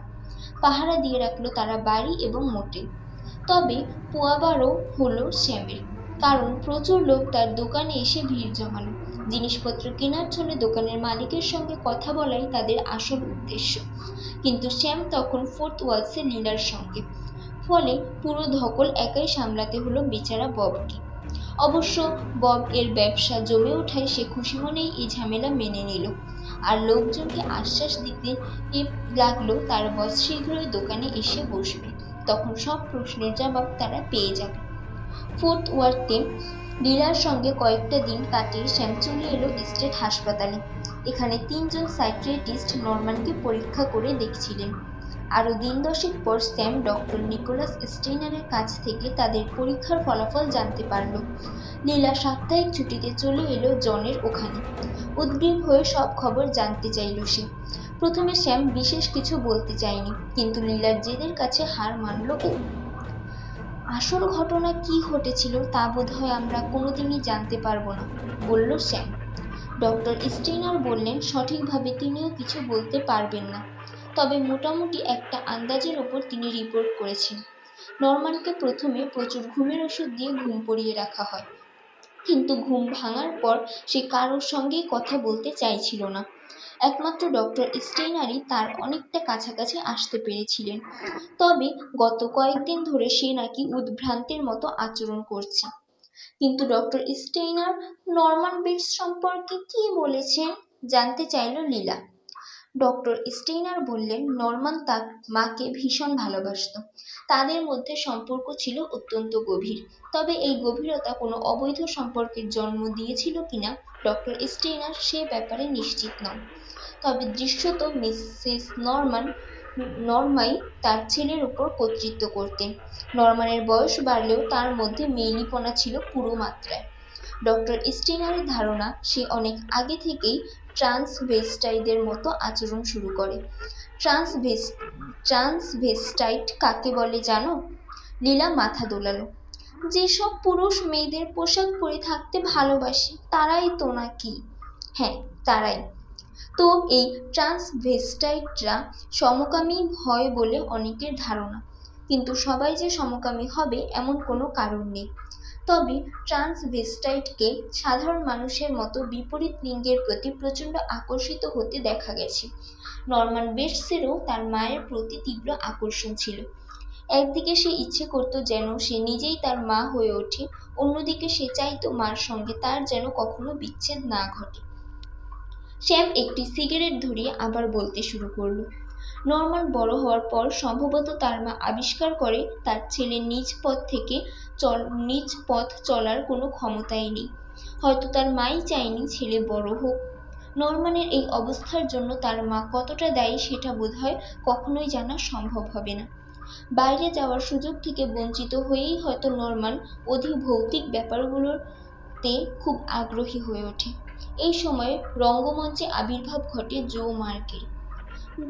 পাহারা দিয়ে রাখলো তারা বাড়ি এবং মোটেল। তবে পোয়াবারও হলো শ্যামের, কারণ প্রচুর লোক তার দোকানে এসে ভিড় জমালো। জিনিসপত্র কেনার জন্য দোকানের মালিকের সঙ্গে কথা বলাই তাদের আসল উদ্দেশ্য। কিন্তু শ্যাম তখন ফোর্থ ওয়ালসে লীলার সঙ্গে, ফলে পুরো ধকল একাই সামলাতে হলো বেচারা ববকে। অবশ্য বব এর ব্যবসা জমে ওঠায় সে খুশি মনেই এই ঝামেলা মেনে নিল, আর লোকজনকে আশ্বাস দিতে লাগলো তার বস শীঘ্রই দোকানে এসে বসবে, তখন সব প্রশ্নের জবাব তারা পেয়ে যাবে। ফোর্থ ওয়ার্থে লীলার সঙ্গে কয়েকটা দিন কাটিয়ে শ্যাম চলে এলো স্টেট হাসপাতালে। এখানে 3 জন সাইকিয়াট্রিস্ট নরমানকে পরীক্ষা করে দেখছিলেন। আরও দিন দশেক পর স্যাম ডক্টর নিকোলাস স্টেইনারের কাছ থেকে তাদের পরীক্ষার ফলাফল জানতে পারল। লীলা সাপ্তাহিক ছুটিতে চলে এলো জনের ওখানে। উদ্গ্রীব হয়ে সব খবর জানতে চাইল সে। প্রথমে স্যাম বিশেষ কিছু বলতে চায়নি, কিন্তু লীলার জেদের কাছে হার মানল ও। আসল ঘটনা কি ঘটেছিল তা বোধহয় আমরা কোনোদিনই জানতে পারবো না, বলল স্যাম। ডক্টর স্টেইনার বললেন সঠিকভাবে তিনিও কিছু বলতে পারবেন না, তবে মোটামুটি একটা আন্দাজের ওপর তিনি রিপোর্ট করেছেন। নরমানকে প্রথমে প্রচুর ঘুমের ওষুধ দিয়ে ঘুম পড়িয়ে রাখা হয়, কিন্তু ঘুম ভাঙার পর সে কারোর সঙ্গেই কথা বলতে চাইছিল না। একমাত্র ডক্টর স্টেইনারই তার অনেকটা কাছাকাছি আসতে পেরেছিলেন। তবে গত কয়েকদিন ধরে সে নাকি উদ্ভ্রান্তের মতো আচরণ করছে। কিন্তু ডক্টর স্টেইনার নরমান বেটস সম্পর্কে কি বলেছেন জানতে চাইল লীলা। ডক্টর স্টেইনার বললেন নরমান তার মাকে ভীষণ ভালোবাসত। তাদের মধ্যে সম্পর্ক ছিল অত্যন্ত গভীর, তবে এই গভীরতা কোনো অবৈধ সম্পর্কের জন্ম দিয়েছিল কিনা ডক্টর স্টেইনার সে ব্যাপারে নিশ্চিত নন। তবে দৃশ্যত মিসেস নরমাই তার ছেলের উপর কর্তৃত্ব করতেন। নরমানের বয়স বাড়লেও তার মধ্যে মেয়েলিপনা ছিল পুরো মাত্রায়। ডক্টর স্টেইনারের ধারণা সে অনেক আগে থেকেই ট্রান্সভেস্টাইটদের মতো আচরণ শুরু করে। ট্রান্সভেস্টাইট কাকে বলে জানো? লীলা মাথা দোলালো। যেসব পুরুষ মেয়েদের পোশাক পরে থাকতে ভালোবাসে তারাই তো নাকি? হ্যাঁ, তারাই। তো এই ট্রান্সভেস্টাইটরা সমকামী হয় বলে অনেকের ধারণা, কিন্তু সবাই যে সমকামী হবে এমন কোনো কারণ নেই। তবে ট্রান্সভেস্টাইটকে সাধারণ মানুষের মতো বিপরীত লিঙ্গের প্রতি প্রচণ্ড আকর্ষিত হতে দেখা গেছে। নরমান বেটসেরও তার মায়ের প্রতি তীব্র আকর্ষণ ছিল। একদিকে সে ইচ্ছে করত যেন সে নিজেই তার মা হয়ে ওঠে, অন্যদিকে সে চাইতো মার সঙ্গে তার যেন কখনো বিচ্ছেদ না ঘটে। স্যাম একটি সিগারেট ধরিয়ে আবার বলতে শুরু করলো। নরমান বড় হওয়ার পর সম্ভবত তার মা আবিষ্কার করে তার ছেলের নিজ পথ চলার কোনো ক্ষমতাই নেই। হয়তো তার মাই চায়নি ছেলে বড় হোক। নরমানের এই অবস্থার জন্য তার মা কতটা দায়ী সেটা বোধহয় কখনোই জানা সম্ভব হবে না। বাইরে যাওয়ার সুযোগ থেকে বঞ্চিত হয়েই হয়তো নরমান অধিভৌতিক ব্যাপারগুলোতে খুব আগ্রহী হয়ে ওঠে। এই সময়ে রঙ্গমঞ্চে আবির্ভাব ঘটে জো মার্কের।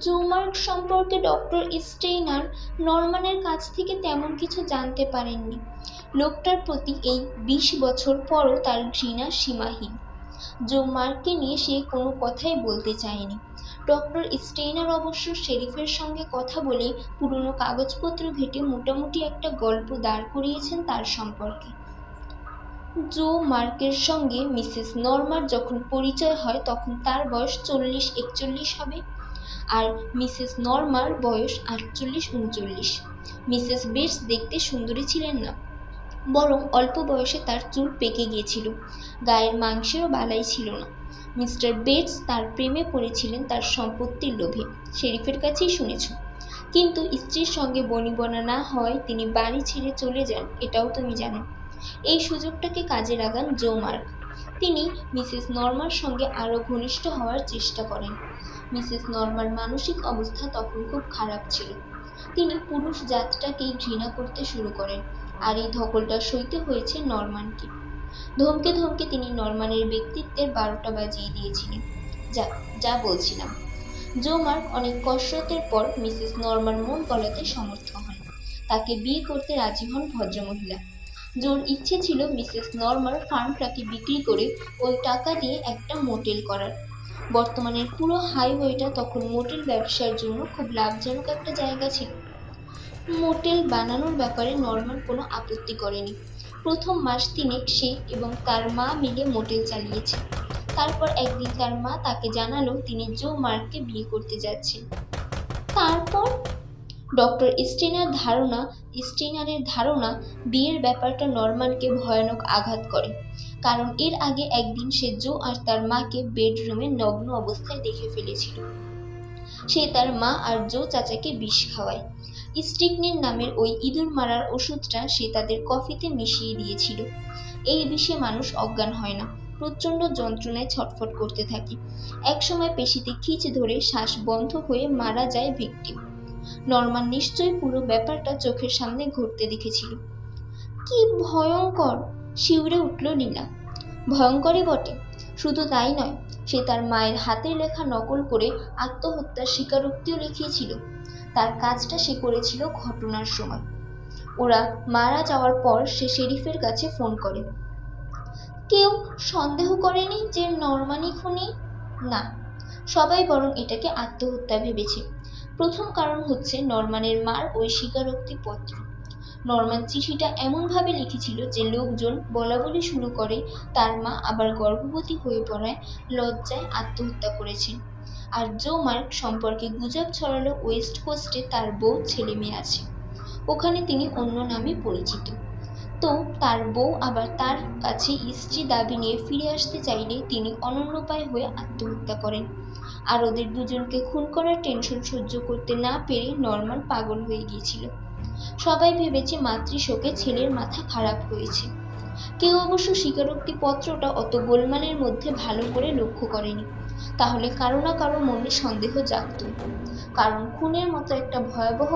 জো মার্ক সম্পর্কে ডক্টর স্টেইনার নরমানের কাছ থেকে তেমন কিছু জানতে পারেননি। লোকটার প্রতি এই 20 বছর পরও তার ঘৃণা সীমাহীন। জো মার্ককে নিয়ে সে কোনো কথাই বলতে চায়নি। ডক্টর স্টেইনার অবশ্য শেরিফের সঙ্গে কথা বলে পুরনো কাগজপত্র ঘেঁটে মোটামুটি একটা গল্প দাঁড় করিয়েছেন তার সম্পর্কে। জো মার্কের সঙ্গে মিসেস নরমার যখন পরিচয় হয় তখন তার বয়স 40-41 হবে, আর মিসেস নরমার বয়স 48-39। মিসেস বেটস দেখতে সুন্দরী ছিলেন না, বরং অল্প বয়সে তার চুল পেকে গিয়েছিল, গায়ের মাংসেরও বালাই ছিল না। মিস্টার বেটস তার প্রেমে পড়েছিলেন তার সম্পত্তির লোভে, শেরিফের কাছেই শুনেছ। কিন্তু স্ত্রীর সঙ্গে বনিবনা না হওয়ায় তিনি বাড়ি ছেড়ে চলে যান, এটাও তুমি জানো। এই সুযোগটাকে কাজে লাগান জো মার্ক। তিনি মিসেস নরমার সঙ্গে আরও ঘনিষ্ঠ হওয়ার চেষ্টা করেন। মিসেস নরমার মানসিক অবস্থা তখন খুব খারাপ ছিল। তিনি পুরুষ জাতটাকেই ঘৃণা করতে শুরু করেন, আর এই ধকলটা সইতে হয়েছে নরমানকে। ধমকে ধমকে তিনি নরমানের ব্যক্তিত্বের 12টা বাজিয়ে দিয়েছিলেন। যা বলছিলাম, জো মার্ক অনেক কসরতের পর মিসেস নরমার মন গলাতে সমর্থ হন। তাকে বিয়ে করতে রাজি হন ভদ্রমহিলা। জোর ইচ্ছে ছিল মিসেস নরমার ফার্মটাকে বিক্রি করে ওই টাকা দিয়ে একটা মোটেল করার। বর্তমানের পুরো হাইওয়েটা তখন মোটেল ব্যবসার জন্য খুব লাভজনক একটা জায়গা ছিল। মোটেল বানানোর ব্যাপারে নরমান কোনো আপত্তি করেনি। প্রথম মাস 3 সে এবং তার মা মিলে মোটেল চালিয়েছে। তারপর একদিন তার মা তাকে জানালো তিনি জো মার্ককে বিয়ে করতে যাচ্ছেন। তারপর ডক্টর স্টেইনারের ধারণা বিয়ের ব্যাপারটা নরমানকে ভয়ানক আঘাত করে, কারণ এর আগে একদিন সে জো আর তার মাকে বেডরুমে নগ্ন অবস্থায় দেখে ফেলেছিল। সে তার মা আর জো চাচাকে বিষ খাওয়ায়। স্ট্রিকনিন নামের ওই ইঁদুর মারার ওষুধটা সে তাদের কফিতে মিশিয়ে দিয়েছিল। এই বিষে মানুষ অজ্ঞান হয় না, প্রচণ্ড যন্ত্রণায় ছটফট করতে থাকে। একসময় পেশিতে খিঁচ ধরে শ্বাস বন্ধ হয়ে মারা যায় ভিকটিম। নরমান নিশ্চয়ই পুরো ব্যাপারটা চোখের সামনে ঘটতে দেখেছিল। কি ভয়ঙ্কর! শিউরে উঠল লীলা। ভয়ঙ্করই বটে, শুধু তাই নয়, সে তার মায়ের হাতের লেখা নকল করে আত্মহত্যার স্বীকারোক্তিও লিখিয়েছিল। তার কাজটা সে করেছিল ঘটনার সময়। ওরা মারা যাওয়ার পর সে শেরিফের কাছে ফোন করে। কেউ সন্দেহ করেনি যে নরমানই খুনি? না, সবাই বরং এটাকে আত্মহত্যা ভেবেছে। প্রথম কারণ হচ্ছে নরমানের মার ওই স্বীকারোক্তি পত্র। নরমান চিঠিটা এমনভাবে লিখেছিল যে লোকজন বলাবলি শুরু করে তার মা আবার গর্ভবতী হয়ে পড়ায় লজ্জায় আত্মহত্যা করেছেন। আর জো মার্ক সম্পর্কে গুজব ছড়ালো ওয়েস্ট কোস্টে তার বউ ছেলে মেয়ে আছে, ওখানে তিনি অন্য নামে পরিচিত। তো তার বউ আবার তার কাছে স্ত্রী দাবি নিয়ে ফিরে আসতে চাইলে তিনি অনন্যোপায় হয়ে আত্মহত্যা করেন। আর ওদের দুজনকে খুন করার টেনশন সহ্য করতে না পেরে নরমান পাগল হয়ে গিয়েছিল। সবাই ভেবেছে মাতৃশোকে ছেলের মাথা খারাপ হয়েছে। কেউ অবশ্য স্বীকারোক্তি পত্রটা অত গোলমালের মধ্যে ভালো করে লক্ষ্য করেনি। তাহলে কারো না কারো মনে সন্দেহ জাগত, কারণ খুনের মতো একটা ভয়াবহ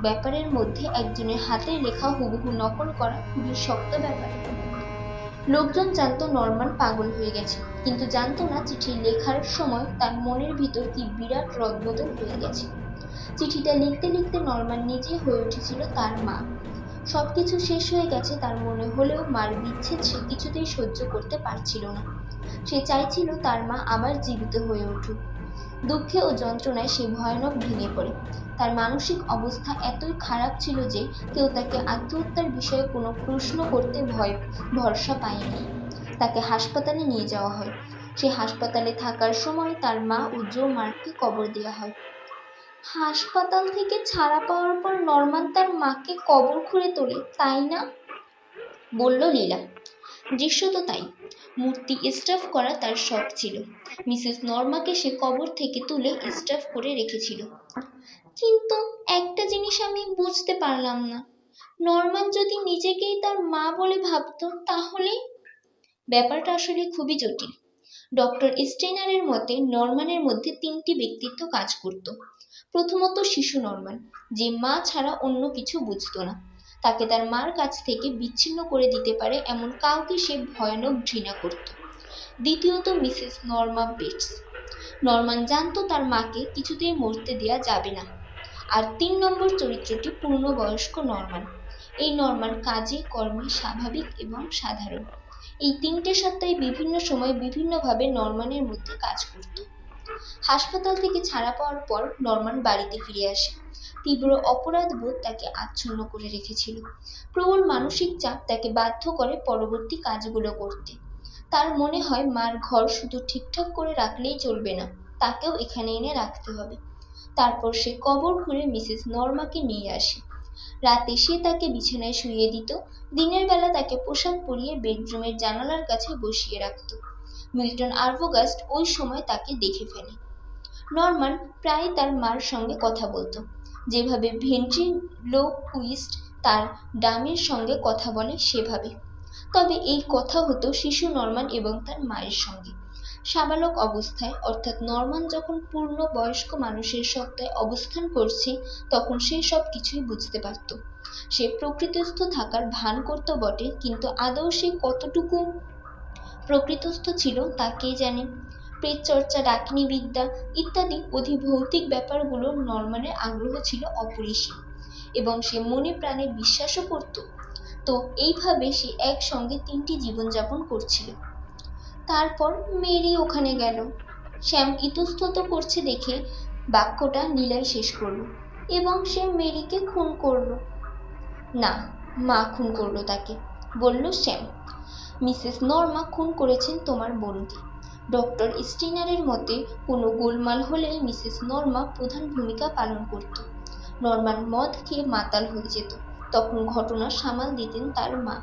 ব্যাপারের মধ্যে একজনের হাতে লেখা হুবহু নকল করা খুবই শক্ত ব্যাপার। লোকজন জানতো নরমান পাগল হয়ে গেছে, কিন্তু জানতো না চিঠি লেখার সময় তার মনের ভিতর কি বিরাট রদবদল হয়ে গেছে। চিঠিটা লিখতে লিখতে নরমান নিজেই হয়ে উঠেছিল তার মা। সবকিছু শেষ হয়ে গেছে তার মনে হলেও মার বিচ্ছেদ সে কিছুতেই সহ্য করতে পারছিল না। সে চাইছিল তার মা আবার জীবিত হয়ে উঠুক। দুঃখে ও যন্ত্রণায় সে ভয়ানক ভেঙে পড়ে। তার মানসিক অবস্থা এতই খারাপ ছিল যে কেউ তাকে আত্মহত্যার বিষয়ে কোনো প্রশ্ন করতে ভরসা পায়নি। তাকে হাসপাতালে নিয়ে যাওয়া হয়। সে হাসপাতালে থাকার সময় তার মা ও জো মার্ককে কবর দেওয়া হয়। হাসপাতাল থেকে ছাড়া পাওয়ার পর নরমান তার মাকে কবর খুঁড়ে তোলে, তাই না? বলল লীলা। দৃশ্যত তাই। মূর্তি স্টাফ করা তার শখ ছিল। মিসেস নর্মাকে সে কবর থেকে তুলে স্টাফ করে রেখেছিল। কিন্তু একটা জিনিস আমি বুঝতে পারলাম না, নরমান যদি নিজেকেই তার মা বলে ভাবতো তাহলে? ব্যাপারটা আসলে খুবই জটিল। ডক্টর স্টেইনারের মতে নরমানের মধ্যে তিনটি ব্যক্তিত্ব কাজ করত। প্রথমত শিশু নরমান, যে মা ছাড়া অন্য কিছু বুঝতো না। তাকে তার মার কাছ থেকে বিচ্ছিন্ন করে দিতে পারে এমন কাউকে সে ভয়ানক ঘৃণা করত। দ্বিতীয়ত মিসেস নর্মা বেটস। নরমান জানতো তার মাকে কিছুতেই মরতে দেয়া যাবে না। আর ৩ নম্বর চরিত্রটি পূর্ণবয়স্ক নরমান। এই নরমান কাজে কর্মে স্বাভাবিক এবং সাধারণ। এই তিনটে সত্তাই বিভিন্ন সময় বিভিন্নভাবে নরমানের মধ্যে কাজ করত। হাসপাতাল থেকে ছাড়া পাওয়ার পর নরমান বাড়িতে ফিরে আসে। তীব্র অপরাধবোধ তাকে আচ্ছন্ন করে রেখেছিল। প্রবল মানসিক চাপ তাকে বাধ্য করে পরবর্তী কাজগুলো করতে। তার মনে হয় মার ঘর শুধু ঠিকঠাক করে রাখলেই চলবে না, তাকেও এখানে এনে রাখতে হবে। তারপর সে কবর খুঁড়ে মিসেস নর্মাকে নিয়ে আসে। রাতে সে তাকে বিছানায় শুইয়ে দিত, দিনের বেলা তাকে পোশাক পরিয়ে বেডরুমের জানালার কাছে বসিয়ে রাখত। মিল্টন আরভোগাস্ট ওই সময় তাকে দেখে ফেলে। নরমান প্রায় তার মার সঙ্গে কথা বলতো, যেভাবে ভেন্ট্রিলোকুইস্ট তার ডামের সঙ্গে কথা বলে সেভাবে। তবে এই কথা হতো শিশু নরমান এবং তার মায়ের সঙ্গে। সাবালক অবস্থায়, অর্থাৎ নরমান যখন পূর্ণ বয়স্ক মানুষের সত্তায় অবস্থান করছে, তখন সে সব কিছুই বুঝতে পারত। সে প্রকৃতস্থ থাকার ভান করত বটে, কিন্তু আদৌ সে কতটুকু প্রকৃতস্থ ছিল তা কে জানে। প্রেতচর্চা, ডাকিনী বিদ্যা ইত্যাদি অধিভৌতিক ব্যাপারগুলো নরমানের আগ্রহ ছিল অপরিসীম, এবং সে মনে প্রাণে বিশ্বাসও করত। তো এইভাবে সে একসঙ্গে 3টি জীবনযাপন করছিল। তারপর মেরি ওখানে গেল। শ্যাম ইতস্তত করছে দেখে বাক্যটা নীলাই শেষ করল। এবং সে মেরিকে খুন করলো। না, মা খুন করলো তাকে, বলল শ্যাম। মিসেস নর্মা খুন করেছেন তোমার বোনকে। ডক্টর স্টেইনারের মতে কোনো গোলমাল হলেই মিসেস নর্মা প্রধান ভূমিকা পালন করত। নরমান মদ খেয়ে মাতাল হয়ে যেত, তখন ঘটনা সামাল দিতেন তার মা।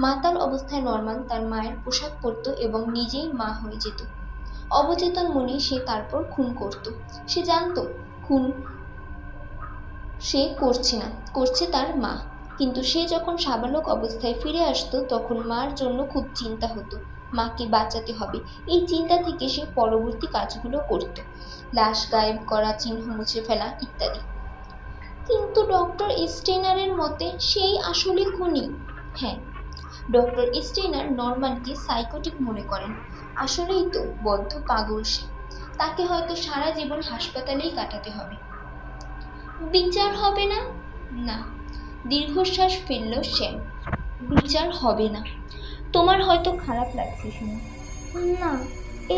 মাতাল অবস্থায় নরমান তার মায়ের পোশাক পরত এবং নিজেই মা হয়ে যেত। অবচেতন মনে সে তারপর খুন করত। সে জানতো খুন সে করছে না, করছে তার মা। কিন্তু সে যখন সাবালক অবস্থায় ফিরে আসতো তখন মার জন্য খুব চিন্তা হতো। মাকে বাঁচাতে হবে, এই চিন্তা থেকে সে পরবর্তী কাজগুলো করত। লাশ গায়েব করা, চিহ্ন মুছে ফেলা ইত্যাদি। কিন্তু ডক্টর স্টেইনারের মতে সেই আসলে খুনি। হ্যাঁ, ডক্টর স্টেইনার নরম্যানকে সাইকোটিক মনে করেন। আসলেই তো বদ্ধ পাগল সে। তাকে হয়তো সারা জীবন হাসপাতালেই কাটাতে হবে। বিচার হবে না? না। দীর্ঘশ্বাস ফেলল শ্যাম। বিচার হবে না। তোমার হয়তো খারাপ লাগছে শুনে। না,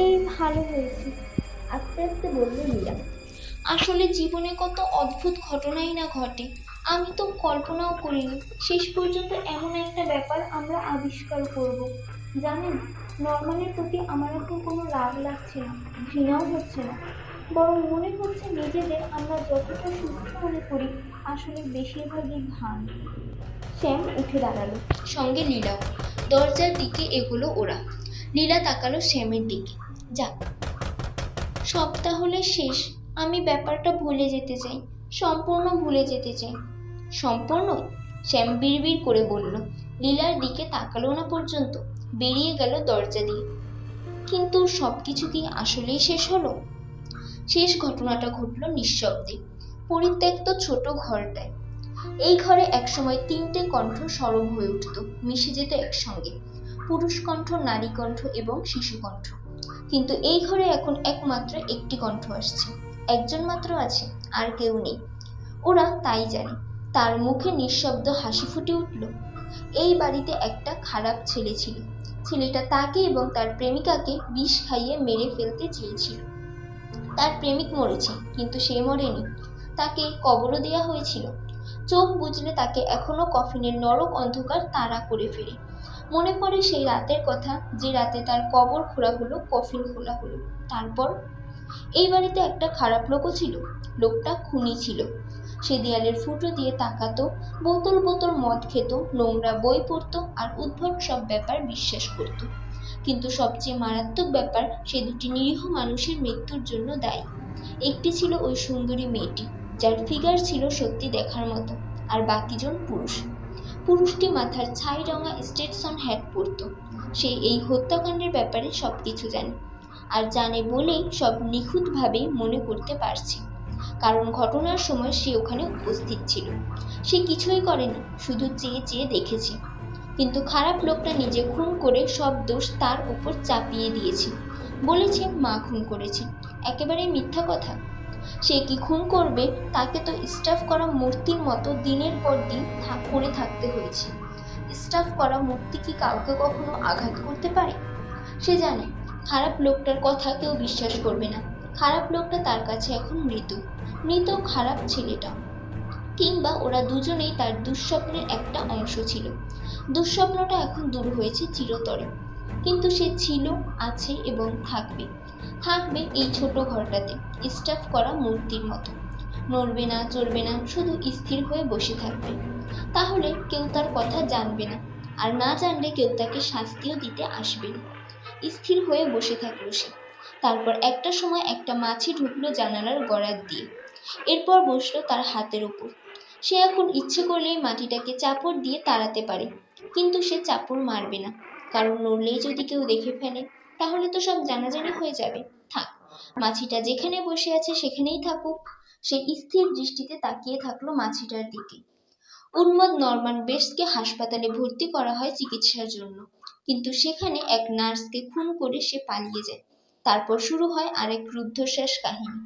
এই ভালো হয়েছে, আস্তে আস্তে বলল লীলা। আসলে জীবনে কত অদ্ভুত ঘটনাই না ঘটে, আমি তো কল্পনাও করিনি শেষ পর্যন্ত এমন একটা ব্যাপার আমরা আবিষ্কার করব। জানেন, নরমানের প্রতি আমার এখন কোনো রাগ লাগছে না, ঘৃণাও হচ্ছে না, বরং মনে হচ্ছে নিজেদের আমরা যতটা সুস্থ মনে করি আসলে বেশিরভাগই ভান। শ্যাম উঠে দাঁড়ালো। সঙ্গে লীলাও। দরজার দিকে এগোলো ওরা। লীলা তাকালো শ্যামের দিকে। যাক, সব তাহলে শেষ। আমি ব্যাপারটা ভুলে যেতে চাই, সম্পূর্ণ ভুলে যেতে চাই। সম্পূর্ণ? শ্যাম বিড়বিড় করে বলল। লীলার দিকে তাকালো না পর্যন্ত, বেরিয়ে গেল দরজা দিয়ে। কিন্তু সবকিছু কি আসলেই শেষ হলো? শেষ ঘটনাটা ঘটল নিঃশব্দে, পরিত্যক্ত ছোট ঘরটায়। এই ঘরে একসময় তিনটে কণ্ঠ সরব হয়ে উঠত, মিশে যেত একসঙ্গে। পুরুষ কণ্ঠ, নারী কণ্ঠ এবং শিশু কণ্ঠ। কিন্তু এই ঘরে এখন একমাত্র একটি কণ্ঠ আসছে, একজন মাত্র আছে, আর কেউ নেই। ওরা তাই জানে। তার মুখে নিঃশব্দ হাসি ফুটে উঠল। এই বাড়িতে একটা খারাপ ছেলে ছিল। ছেলেটা তাকে এবং তার প্রেমিকাকে বিষ খাইয়ে মেরে ফেলতে চেয়েছিল। তার প্রেমিক মরেছে, কিন্তু সে মরেনি। তাকে কবরও দেয়া হয়েছিল। চোখ বুজলে তাকে এখনো কফিনের নরক অন্ধকার তাড়া করে ফেলে। মনে পড়ে সেই রাতের কথা, যে রাতে তার কবর খোঁড়া হলো, কফিন খোলা হলো। তারপর এই বাড়িতে একটা খারাপ লোকও ছিল। লোকটা খুনি ছিল। সে দেয়ালের ফুটো দিয়ে তাকাতো, বোতল বোতল মদ খেত, নোংরা বই পড়তো আর উদ্ভট সব ব্যাপার বিশ্বাস করত। কিন্তু সবচেয়ে মারাত্মক ব্যাপার, সে দুটি নিরীহ মানুষের মৃত্যুর জন্য দায়ী। একটি ছিল ওই সুন্দরী মেয়েটি, যার ফিগার ছিল সত্যি দেখার মতো, আর বাকিজন পুরুষ। পুরুষটি মাথার ছাই রঙা স্টেটসন হ্যাট পরত। সে এই হত্যাকাণ্ডের ব্যাপারে সবকিছু জানে, আর জানে বলেই সব নিখুঁতভাবে মনে করতে পারছে, কারণ ঘটনার সময় সে ওখানে উপস্থিত ছিল। সে কিছুই করেনি, শুধু চেয়ে চেয়ে দেখেছে। কিন্তু খারাপ লোকটা নিজে খুন করে সব দোষ তার উপর চাপিয়ে দিয়েছে। বলেছে মা খুন করেছে, একেবারে মিথ্যা কথা। সে কি খুন করবে? তাকে তো স্টাফ করা মূর্তির মতো দিনের পর দিন পড়ে থাকতে হয়েছে। স্টাফ করা মূর্তি কি কাউকে কখনো আঘাত করতে পারে? সে জানে খারাপ লোকটার কথা কেউ বিশ্বাস করবে না। খারাপ লোকটা তার কাছে এখন মৃত, মৃত খারাপ ছেলেটা। কিংবা ওরা দুজনেই তার দুঃস্বপ্নের একটা অংশ ছিল। দুঃস্বপ্নটা এখন দূর হয়েছে চিরতরে, কিন্তু সে ছিল, আছে এবং থাকবে। থাকবে এই ছোট ঘরটাতে, স্টাফ করা মূর্তির মতো। নড়বে না, চলবে না, শুধু স্থির হয়ে বসে থাকবে। তাহলে কেউ তার কথা জানবে না, আর না জানলে কেউ তাকে শাস্তিও দিতে আসবে না। স্থির হয়ে বসে থাকলো সে। তারপর একটা সময় একটা মাছি ঢুকলো জানালার গড়ার দিয়ে। এরপর বসলো তার হাতের ওপর। সে এখন ইচ্ছে করলেই মাটিটাকে চাপড় দিয়ে তাড়াতে পারে, কিন্তু সে চাপড় মারবে না, কারণ নড়লেই যদি কেউ দেখে ফেলে তাহলে তো সব জানাজানি হয়ে যাবে। থাক, মাছিটা যেখানে বসে আছে সেখানেই থাকুক। সে স্থির দৃষ্টিতে তাকিয়ে থাকলো মাছিটার দিকে। উন্মাদ নরম্যান বেস্টকে হাসপাতালে ভর্তি করা হয় চিকিৎসার জন্য, কিন্তু সেখানে এক নার্সকে খুন করে সে পালিয়ে যায়। তারপর শুরু হয় আরেক রুদ্ধশ্বাস কাহিনী।